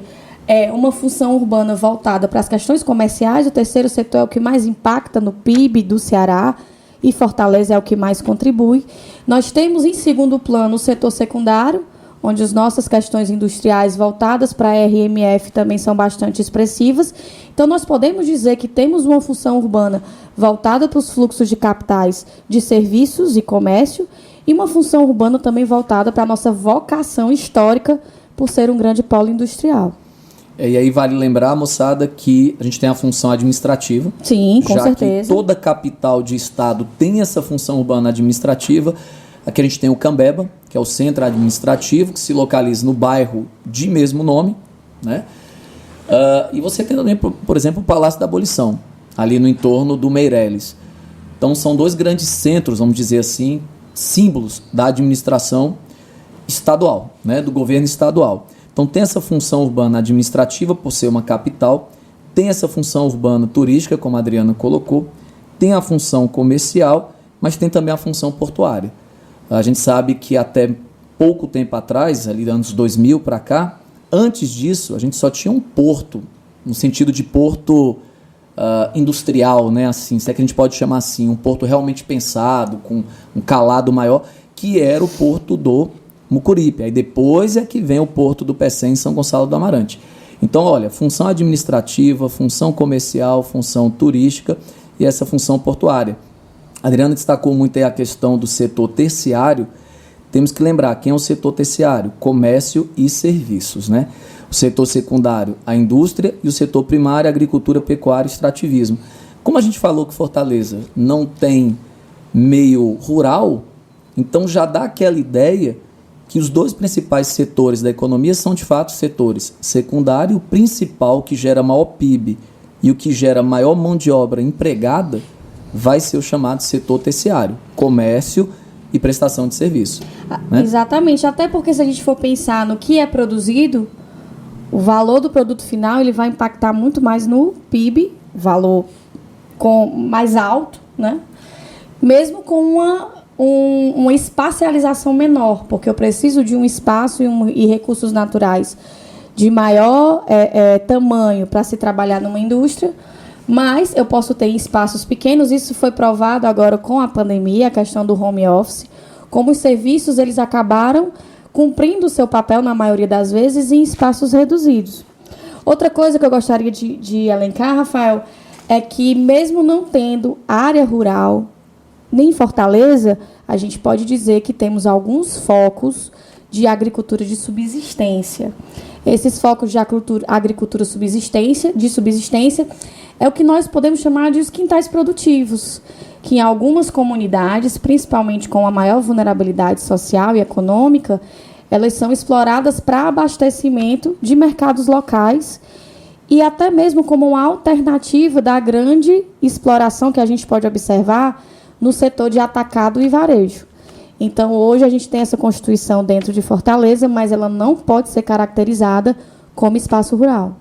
uma função urbana voltada para as questões comerciais. O terceiro setor é o que mais impacta no PIB do Ceará e Fortaleza é o que mais contribui. Nós temos, em segundo plano, o setor secundário, onde as nossas questões industriais voltadas para a RMF também são bastante expressivas. Então, nós podemos dizer que temos uma função urbana voltada para os fluxos de capitais de serviços e comércio e uma função urbana também voltada para a nossa vocação histórica por ser um grande polo industrial. E aí vale lembrar, moçada, que a gente tem a função administrativa. Sim, com certeza. Já que toda capital de estado tem essa função urbana administrativa. Aqui a gente tem o Cambeba, que é o centro administrativo, que se localiza no bairro de mesmo nome, né? E você tem também, por exemplo, o Palácio da Abolição, ali no entorno do Meireles. Então são dois grandes centros, vamos dizer assim, símbolos da administração estadual, né? Do governo estadual. Então tem essa função urbana administrativa, por ser uma capital, tem essa função urbana turística, como a Adriana colocou, tem a função comercial, mas tem também a função portuária. A gente sabe que até pouco tempo atrás, ali anos 2000 para cá, antes disso, a gente só tinha um porto, no sentido de porto industrial, né? Assim, se é que a gente pode chamar assim, um porto realmente pensado, com um calado maior, que era o porto do Mucuripe. Aí depois é que vem o porto do Pecém em São Gonçalo do Amarante. Então, olha, função administrativa, função comercial, função turística e essa função portuária. A Adriana destacou muito aí a questão do setor terciário. Temos que lembrar, quem é o setor terciário? Comércio e serviços, né? O setor secundário, a indústria, e o setor primário, agricultura, pecuária e extrativismo. Como a gente falou que Fortaleza não tem meio rural, então já dá aquela ideia que os dois principais setores da economia são de fato setores secundário, o principal que gera maior PIB e o que gera maior mão de obra empregada vai ser o chamado setor terciário, comércio e prestação de serviço. Né? Exatamente, até porque se a gente for pensar no que é produzido, o valor do produto final ele vai impactar muito mais no PIB, valor mais alto, né? Mesmo com uma espacialização menor, porque eu preciso de um espaço e recursos naturais de maior tamanho para se trabalhar numa indústria, mas eu posso ter espaços pequenos. Isso foi provado agora com a pandemia, a questão do home office, como os serviços eles acabaram cumprindo o seu papel, na maioria das vezes, em espaços reduzidos. Outra coisa que eu gostaria de elencar, Rafael, é que mesmo não tendo área rural, nem em Fortaleza, a gente pode dizer que temos alguns focos de agricultura de subsistência. Esses focos de agricultura de subsistência é o que nós podemos chamar de os quintais produtivos, que em algumas comunidades, principalmente com a maior vulnerabilidade social e econômica, elas são exploradas para abastecimento de mercados locais e até mesmo como uma alternativa da grande exploração que a gente pode observar no setor de atacado e varejo. Então, hoje a gente tem essa constituição dentro de Fortaleza, mas ela não pode ser caracterizada como espaço rural.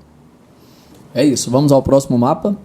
É isso. Vamos ao próximo mapa.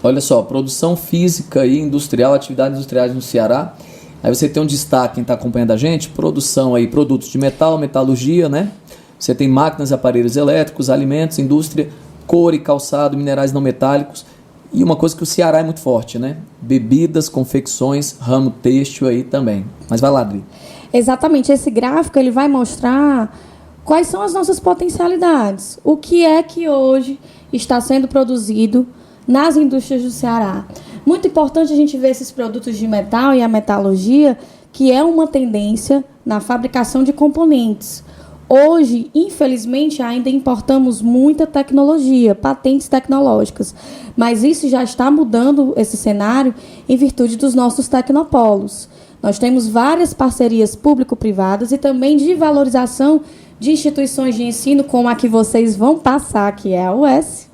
Olha só, produção física e industrial, atividades industriais no Ceará. Aí você tem um destaque, quem está acompanhando a gente, produção aí, produtos de metal, metalurgia, né? Você tem máquinas, aparelhos elétricos, alimentos, indústria, couro e calçado, minerais não metálicos. E uma coisa que o Ceará é muito forte, né? Bebidas, confecções, ramo têxtil aí também. Mas vai lá, Adri. Exatamente. Esse gráfico ele vai mostrar quais são as nossas potencialidades. O que é que hoje está sendo produzido nas indústrias do Ceará. Muito importante a gente ver esses produtos de metal e a metalurgia, que é uma tendência na fabricação de componentes. Hoje, infelizmente, ainda importamos muita tecnologia, patentes tecnológicas, mas isso já está mudando esse cenário em virtude dos nossos tecnopolos. Nós temos várias parcerias público-privadas e também de valorização de instituições de ensino, como a que vocês vão passar, que é a UES,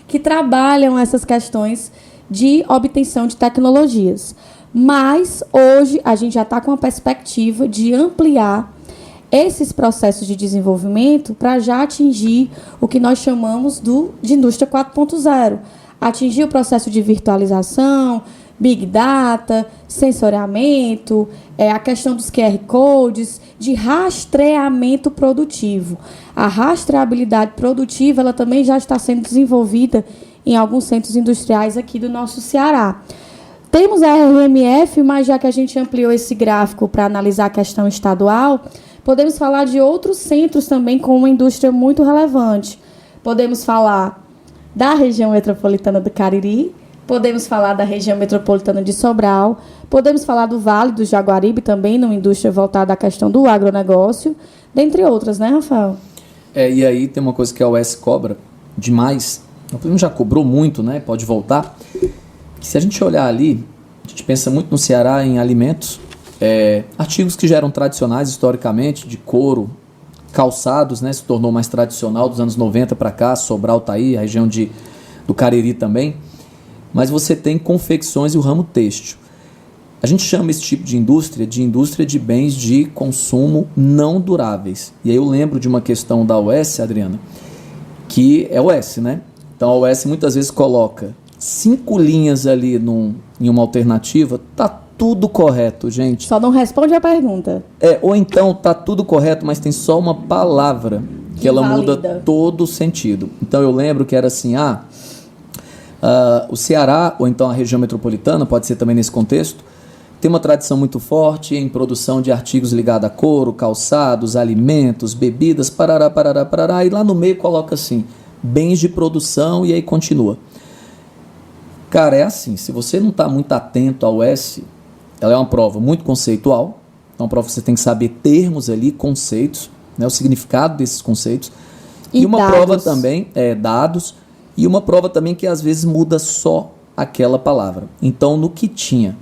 que trabalham essas questões de obtenção de tecnologias. Mas, hoje, a gente já está com a perspectiva de ampliar esses processos de desenvolvimento para já atingir o que nós chamamos de indústria 4.0. Atingir o processo de virtualização, Big Data, sensoriamento, a questão dos QR Codes, de rastreamento produtivo. A rastreabilidade produtiva ela também já está sendo desenvolvida em alguns centros industriais aqui do nosso Ceará. Temos a RMF, mas já que a gente ampliou esse gráfico para analisar a questão estadual, podemos falar de outros centros também com uma indústria muito relevante. Podemos falar da região metropolitana do Cariri, podemos falar da região metropolitana de Sobral, podemos falar do Vale do Jaguaribe também, numa indústria voltada à questão do agronegócio, dentre outras, né, Rafael? E aí tem uma coisa que a UES cobra demais, o prêmio já cobrou muito, né? Pode voltar. Que se a gente olhar ali, a gente pensa muito no Ceará em alimentos, artigos que já eram tradicionais historicamente, de couro, calçados, né? Se tornou mais tradicional dos anos 90 para cá, Sobral tá aí, a região do Cariri também. Mas você tem confecções e o ramo têxtil. A gente chama esse tipo de indústria de bens de consumo não duráveis. E aí eu lembro de uma questão da UES, Adriana, que é UES, né? Então a UES muitas vezes coloca 5 linhas ali em uma alternativa, tá tudo correto, gente. Só não responde a pergunta. Ou então tá tudo correto, mas tem só uma palavra que ela muda todo o sentido. Então eu lembro que era assim, o Ceará, ou então a região metropolitana, pode ser também nesse contexto, tem uma tradição muito forte em produção de artigos ligados a couro, calçados, alimentos, bebidas, parará, parará, parará, e lá no meio coloca assim, bens de produção, e aí continua. Cara, é assim, se você não está muito atento ao UES, ela é uma prova muito conceitual, é uma prova que você tem que saber termos ali, conceitos, né, o significado desses conceitos, e uma dados. Prova também, dados, e uma prova também que às vezes muda só aquela palavra. Então, no que tinha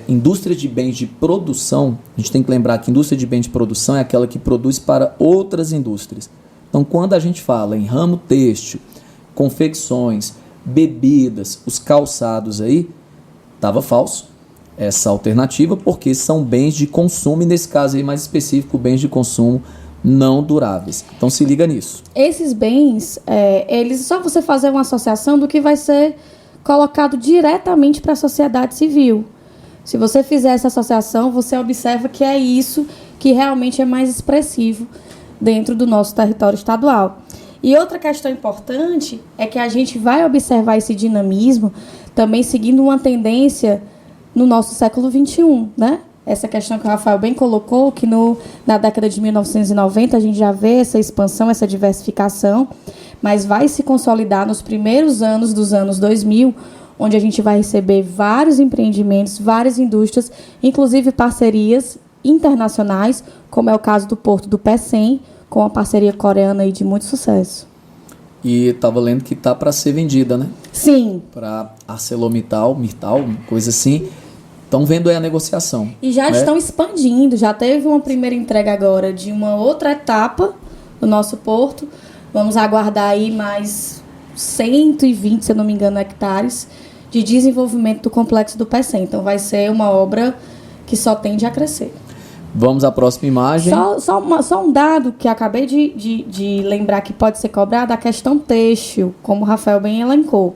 indústria de bens de produção, a gente tem que lembrar que indústria de bens de produção é aquela que produz para outras indústrias. Então, quando a gente fala em ramo têxtil, confecções, bebidas, os calçados aí, estava falso essa alternativa, porque são bens de consumo, e nesse caso aí mais específico, bens de consumo não duráveis. Então se liga nisso. Esses bens, eles só você fazer uma associação do que vai ser colocado diretamente para a sociedade civil. Se você fizer essa associação, você observa que é isso que realmente é mais expressivo dentro do nosso território estadual. E outra questão importante é que a gente vai observar esse dinamismo também seguindo uma tendência no nosso século XXI, né? Essa questão que o Rafael bem colocou, que na década de 1990 a gente já vê essa expansão, essa diversificação, mas vai se consolidar nos primeiros anos dos anos 2000, onde a gente vai receber vários empreendimentos, várias indústrias, inclusive parcerias internacionais, como é o caso do Porto do Pecém, com a parceria coreana aí de muito sucesso. E estava lendo que tá para ser vendida, né? Sim. Para ArcelorMittal, coisa assim. Estão vendo aí a negociação. E já estão expandindo. Já teve uma primeira entrega agora de uma outra etapa do nosso porto. Vamos aguardar aí mais 120, se eu não me engano, hectares de desenvolvimento do complexo do Pecém. Então vai ser uma obra que só tende a crescer. Vamos à próxima imagem. Só um dado que acabei de lembrar que pode ser cobrado, a questão têxtil, como o Rafael bem elencou.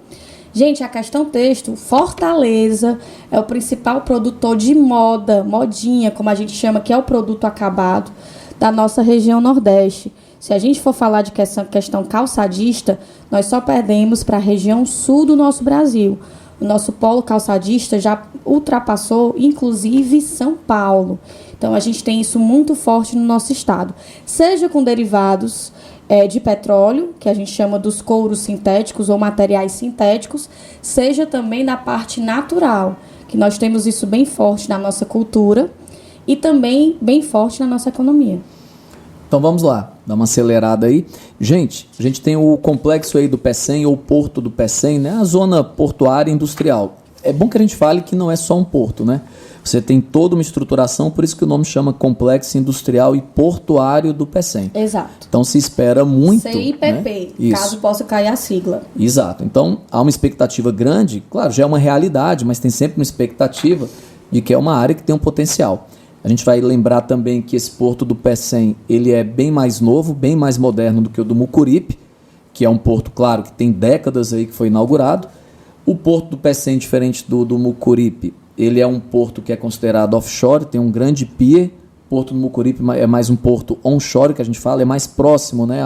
Gente, a questão têxtil, Fortaleza é o principal produtor de modinha, como a gente chama, que é o produto acabado da nossa região Nordeste. Se a gente for falar de questão calçadista, nós só perdemos para a região sul do nosso Brasil. O nosso polo calçadista já ultrapassou, inclusive, São Paulo. Então, a gente tem isso muito forte no nosso estado. Seja com derivados de petróleo, que a gente chama dos couros sintéticos ou materiais sintéticos, seja também na parte natural, que nós temos isso bem forte na nossa cultura e também bem forte na nossa economia. Então vamos lá, dá uma acelerada aí. Gente, a gente tem o complexo aí do Pecém, ou Porto do Pecém, né? A zona portuária industrial. É bom que a gente fale que não é só um porto, né? Você tem toda uma estruturação, por isso que o nome chama Complexo Industrial e Portuário do Pecém. Exato. Então se espera muito, CIPP, né? caso possa cair a sigla. Exato. Então há uma expectativa grande, claro, já é uma realidade, mas tem sempre uma expectativa de que é uma área que tem um potencial. A gente vai lembrar também que esse Porto do Pecém, ele é bem mais novo, bem mais moderno do que o do Mucuripe, que é um porto, claro, que tem décadas aí que foi inaugurado. O Porto do Pecém, diferente do Mucuripe, ele é um porto que é considerado offshore, tem um grande pier. O Porto do Mucuripe é mais um porto onshore, que a gente fala, é mais próximo, né,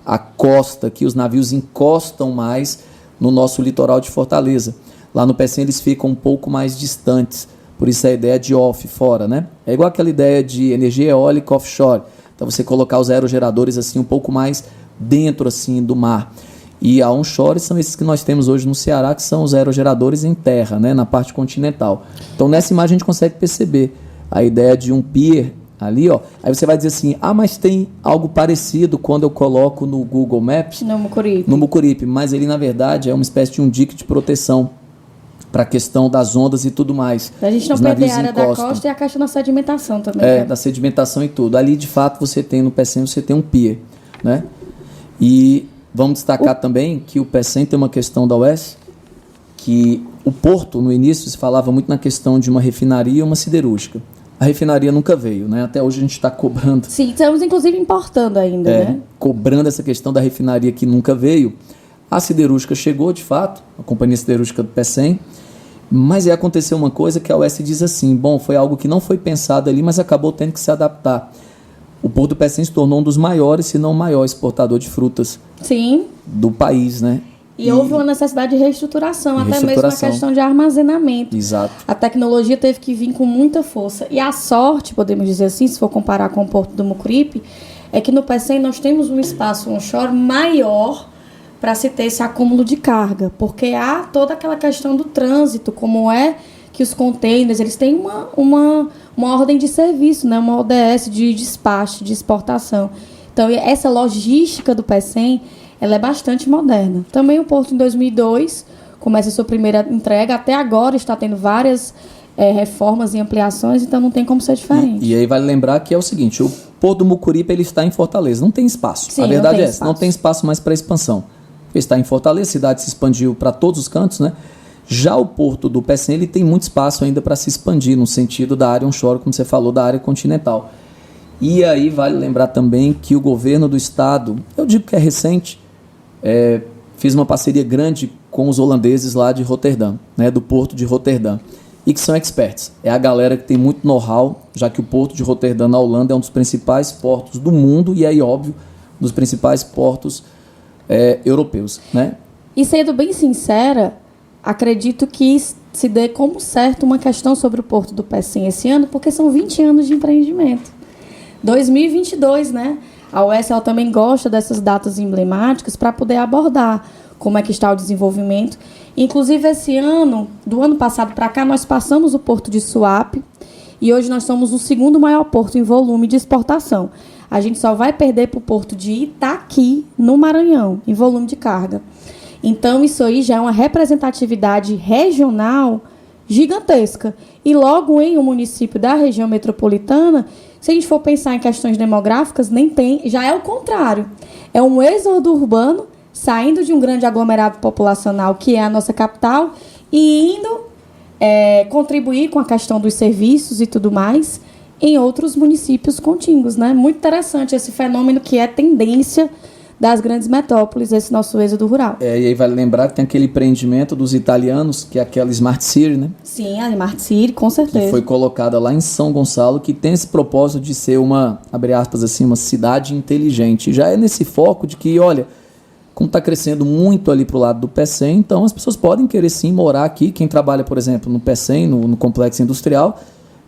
à costa, que os navios encostam mais no nosso litoral de Fortaleza. Lá no PECEM eles ficam um pouco mais distantes, por isso a ideia de off, fora, né? É igual aquela ideia de energia eólica offshore. Então você colocar os aerogeradores assim um pouco mais dentro assim do mar. E a onshore são esses que nós temos hoje no Ceará, que são os aerogeradores em terra, né, na parte continental. Então nessa imagem a gente consegue perceber a ideia de um pier ali, ó. Aí você vai dizer assim, mas tem algo parecido quando eu coloco no Google Maps. No Mucuripe. No Mucuripe, mas ele na verdade é uma espécie de um dique de proteção para a questão das ondas e tudo mais. A gente não perder a área da costa e a questão da sedimentação também. Da sedimentação e tudo. Ali de fato você tem no PECEM, você tem um pier, né? E vamos destacar também que o PECEM tem uma questão da UES, que o porto, no início, se falava muito na questão de uma refinaria e uma siderúrgica. A refinaria nunca veio, né? Até hoje a gente está cobrando. Sim, estamos inclusive importando ainda, né? Cobrando essa questão da refinaria que nunca veio. A siderúrgica chegou, de fato, a companhia siderúrgica do PECEM, mas aí aconteceu uma coisa que a UES diz assim, foi algo que não foi pensado ali, mas acabou tendo que se adaptar. O Porto do PECEM se tornou um dos maiores, se não o maior exportador de frutas do país, né? E houve uma necessidade de reestruturação, até mesmo na questão de armazenamento. Exato. A tecnologia teve que vir com muita força. E a sorte, podemos dizer assim, se for comparar com o Porto do Mucuripe, é que no PECEM nós temos um espaço onshore maior para se ter esse acúmulo de carga, porque há toda aquela questão do trânsito, como é que os containers, eles têm uma ordem de serviço, né? Uma ODS de despacho, de exportação. Então, essa logística do PECEM, ela é bastante moderna. Também o Porto, em 2002, começa a sua primeira entrega. Até agora está tendo várias reformas e ampliações, então não tem como ser diferente. E aí vale lembrar que é o seguinte, o Porto do Mucuripe ele está em Fortaleza, não tem espaço. Sim, a verdade é essa, não tem espaço mais para expansão. Ele está em Fortaleza, a cidade se expandiu para todos os cantos, né? Já o Porto do PECEM, ele tem muito espaço ainda para se expandir, no sentido da área onshore, como você falou, da área continental. E aí vale lembrar também que o governo do estado, eu digo que é recente, fiz uma parceria grande com os holandeses lá de Roterdã, né, do Porto de Roterdã, e que são experts. É a galera que tem muito know-how, já que o Porto de Roterdã na Holanda é um dos principais portos do mundo e aí, óbvio, dos principais portos europeus, né? E sendo bem sincera, acredito que se dê como certo uma questão sobre o Porto do PECEM esse ano, porque são 20 anos de empreendimento. 2022, né? A UES ela também gosta dessas datas emblemáticas para poder abordar como é que está o desenvolvimento. Inclusive, esse ano, do ano passado para cá, nós passamos o Porto de Suape e hoje nós somos o segundo maior porto em volume de exportação. A gente só vai perder para o Porto de Itaqui, no Maranhão, em volume de carga. Então, isso aí já é uma representatividade regional gigantesca. E logo em um município da região metropolitana, se a gente for pensar em questões demográficas, nem tem, já é o contrário. É um êxodo urbano saindo de um grande aglomerado populacional, que é a nossa capital, e indo contribuir com a questão dos serviços e tudo mais em outros municípios contíguos, né? Muito interessante esse fenômeno que é tendência das grandes metrópoles, esse nosso êxodo rural. E aí vale lembrar que tem aquele empreendimento dos italianos, que é aquela Smart City, né? Sim, a Smart City, com certeza. Que foi colocada lá em São Gonçalo, que tem esse propósito de ser uma, abre aspas assim, uma cidade inteligente. Já é nesse foco de que, olha, como está crescendo muito ali para o lado do PECEM, então as pessoas podem querer sim morar aqui. Quem trabalha, por exemplo, no PECEM, no complexo industrial,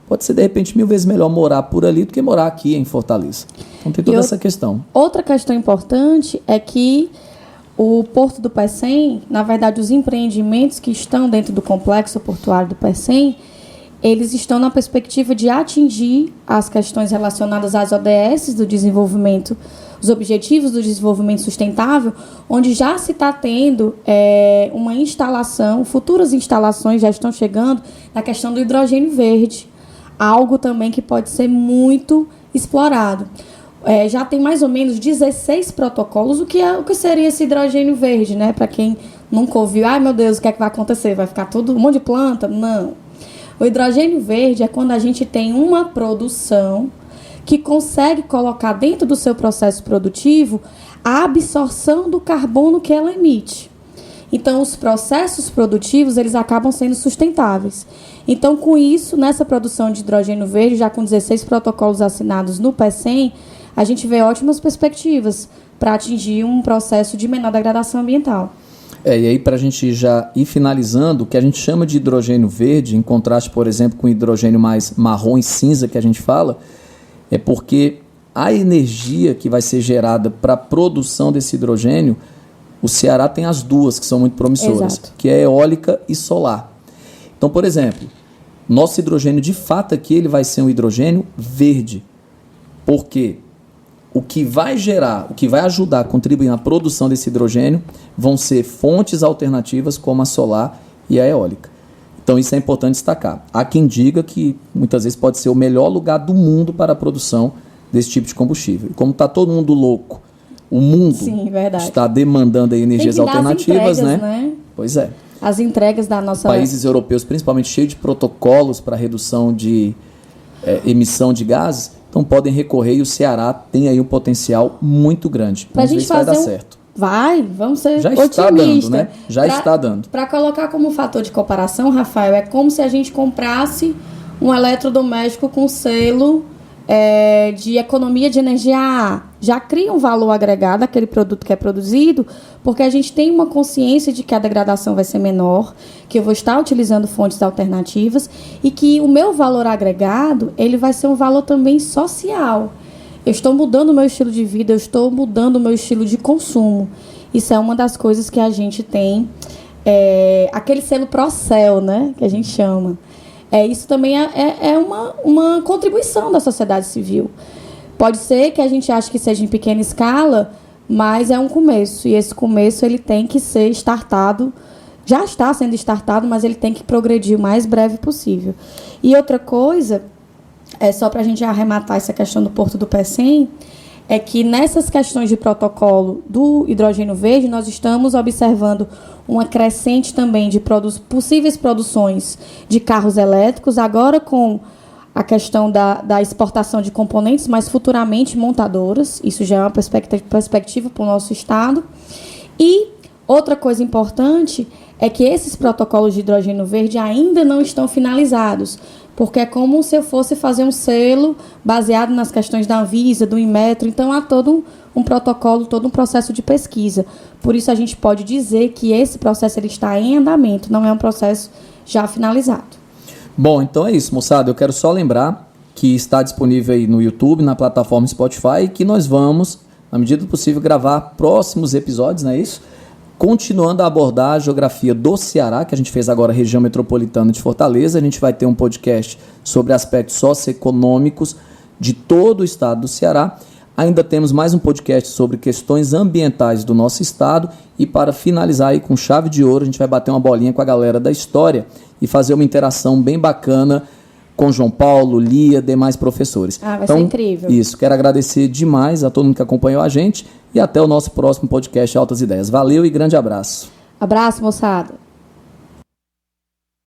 pode ser de repente 1000 vezes melhor morar por ali do que morar aqui em Fortaleza. Então tem toda essa questão. Outra questão importante é que o Porto do PECEM, na verdade os empreendimentos que estão dentro do complexo portuário do PECEM, eles estão na perspectiva de atingir as questões relacionadas às ODS do desenvolvimento, os Objetivos do Desenvolvimento Sustentável, onde já se está tendo uma instalação, futuras instalações já estão chegando na questão do hidrogênio verde, algo também que pode ser muito explorado. Já tem mais ou menos 16 protocolos, o que seria esse hidrogênio verde, né? Para quem nunca ouviu, ai meu Deus, o que é que vai acontecer? Vai ficar tudo um monte de planta? Não. O hidrogênio verde é quando a gente tem uma produção que consegue colocar dentro do seu processo produtivo a absorção do carbono que ela emite. Então, os processos produtivos, eles acabam sendo sustentáveis. Então, com isso, nessa produção de hidrogênio verde, já com 16 protocolos assinados no PECEM, a gente vê ótimas perspectivas para atingir um processo de menor degradação ambiental. E aí para a gente já ir finalizando, o que a gente chama de hidrogênio verde, em contraste, por exemplo, com o hidrogênio mais marrom e cinza que a gente fala, é porque a energia que vai ser gerada para a produção desse hidrogênio, o Ceará tem as duas que são muito promissoras, Exato. que é eólica e solar. Então, por exemplo, nosso hidrogênio de fato aqui ele vai ser um hidrogênio verde, porque o que vai gerar, o que vai ajudar a contribuir na produção desse hidrogênio vão ser fontes alternativas como a solar e a eólica. Então isso é importante destacar. Há quem diga que muitas vezes pode ser o melhor lugar do mundo para a produção desse tipo de combustível. E como está todo mundo louco, o mundo está demandando aí energias alternativas, né? Pois é. As entregas da nossa... Países europeus, principalmente cheios de protocolos para redução de emissão de gases, então podem recorrer e o Ceará tem aí um potencial muito grande. Vamos ver se vai dar certo. Vamos ser otimistas. Está dando, né? Está dando. Para colocar como fator de comparação, Rafael, é como se a gente comprasse um eletrodoméstico com selo de economia de energia A. Já cria um valor agregado àquele produto que é produzido, porque a gente tem uma consciência de que a degradação vai ser menor, que eu vou estar utilizando fontes alternativas e que o meu valor agregado ele vai ser um valor também social. Eu estou mudando o meu estilo de vida, eu estou mudando o meu estilo de consumo. Isso é uma das coisas que a gente tem, aquele selo Procel, né, que a gente chama. Isso também é uma contribuição da sociedade civil. Pode ser que a gente ache que seja em pequena escala, mas é um começo. E esse começo ele tem que ser startado, já está sendo startado, mas ele tem que progredir o mais breve possível. E outra coisa, só para a gente arrematar essa questão do Porto do Pecém, é que nessas questões de protocolo do hidrogênio verde, nós estamos observando uma crescente também de possíveis produções de carros elétricos, agora com a questão da exportação de componentes, mas futuramente montadoras. Isso já é uma perspectiva para o nosso estado. E outra coisa importante é que esses protocolos de hidrogênio verde ainda não estão finalizados, porque é como se eu fosse fazer um selo baseado nas questões da Anvisa, do Inmetro. Então, há todo um protocolo, todo um processo de pesquisa. Por isso, a gente pode dizer que esse processo ele está em andamento, não é um processo já finalizado. Bom, então é isso, moçada. Eu quero só lembrar que está disponível aí no YouTube, na plataforma Spotify, e que nós vamos, na medida do possível, gravar próximos episódios, não é isso? Continuando a abordar a geografia do Ceará, que a gente fez agora região metropolitana de Fortaleza. A gente vai ter um podcast sobre aspectos socioeconômicos de todo o estado do Ceará. Ainda temos mais um podcast sobre questões ambientais do nosso estado. E para finalizar aí com chave de ouro, a gente vai bater uma bolinha com a galera da história e fazer uma interação bem bacana com João Paulo, Lia, demais professores. Vai ser incrível. Isso, quero agradecer demais a todo mundo que acompanhou a gente e até o nosso próximo podcast Altas Ideias. Valeu e grande abraço. Abraço, moçada.